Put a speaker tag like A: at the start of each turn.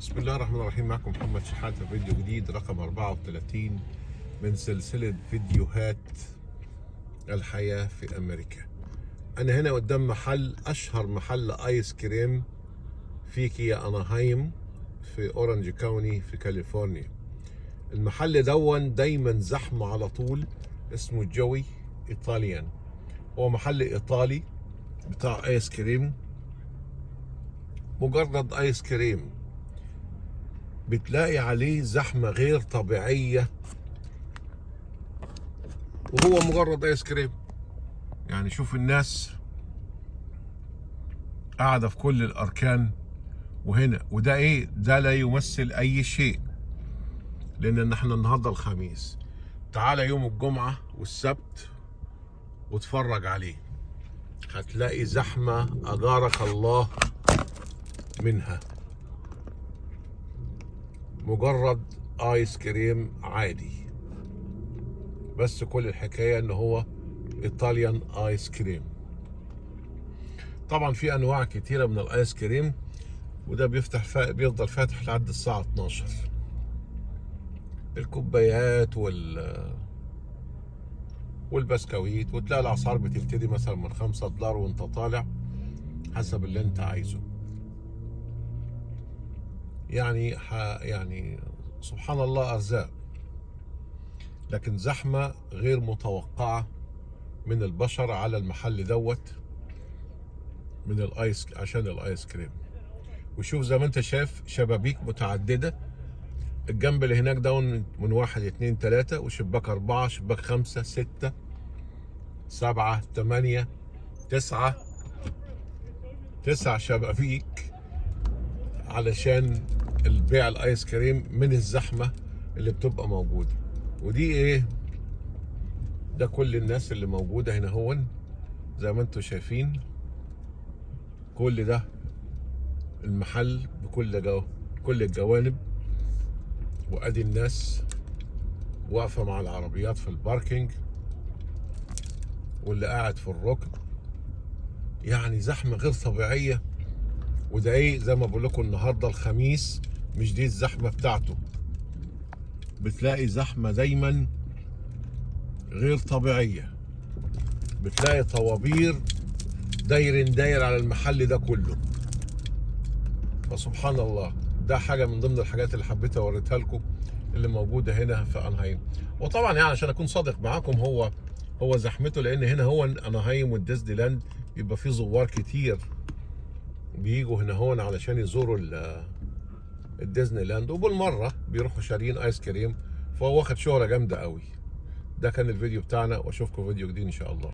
A: بسم الله الرحمن الرحيم. معكم محمد شحاتة، فيديو جديد رقم 34 من سلسلة فيديوهات الحياة في أمريكا. أنا هنا قدام محل، أشهر محل آيس كريم في كيا أناهايم في أورنج كاوني في كاليفورنيا. المحل دون دايما زحمة على طول، اسمه جوي إيطاليان. هو محل إيطالي بتاع آيس كريم، مجرد آيس كريم بتلاقي عليه زحمة غير طبيعية، وهو مجرد آيس كريم. يعني شوف الناس قاعدة في كل الأركان، وهنا وده إيه؟ ده لا يمثل أي شيء، لأن احنا النهاردة الخميس. تعالى يوم الجمعة والسبت واتفرج عليه، هتلاقي زحمة أجارك الله منها. مجرد آيس كريم عادي، بس كل الحكاية إن هو إيطاليان آيس كريم. طبعا في أنواع كتيرة من الآيس كريم، وده بيفضل فاتح لحد الساعة 12. الكوبايات والبسكويت، وتلاقي الأسعار بتبتدي مثلا من $5 وانت طالع، حسب اللي انت عايزه. يعني سبحان الله، أرزاق. لكن زحمة غير متوقعة من البشر على المحل دوت من الآيس، عشان الآيس كريم. وشوف زي ما انت شايف شبابيك متعددة. الجنب اللي هناك ده من 1 2 3، وشباك 4، شباك 5 6 7 8 9 شبابيك، علشان البيع الايس كريم من الزحمة اللي بتبقى موجودة. ودي ايه؟ ده كل الناس اللي موجودة هنا هون زي ما انتم شايفين. كل ده المحل كل الجوانب، وادي الناس واقفة مع العربيات في الباركينج، واللي قاعد في الركن. يعني زحمة غير طبيعية. وده ايه؟ زي ما بقول لكم النهارده الخميس، مش دي الزحمة بتاعته. بتلاقي زحمة دايما غير طبيعية، بتلاقي طوابير داير على المحل ده كله. فسبحان الله، ده حاجة من ضمن الحاجات اللي حبيت اوريتها لكم اللي موجودة هنا في انهايم. وطبعا يعني عشان اكون صادق معاكم، هو زحمته، لان هنا هو انهايم والديزني لاند بيبقى فيه زوار كتير بيجوا هنا هون علشان يزوروا الديزني لاند، وبالمرة بيروحوا شاريين ايس كريم. فهو واخد شهرة جامدة قوي. ده كان الفيديو بتاعنا، واشوفكم فيديو جديد ان شاء الله.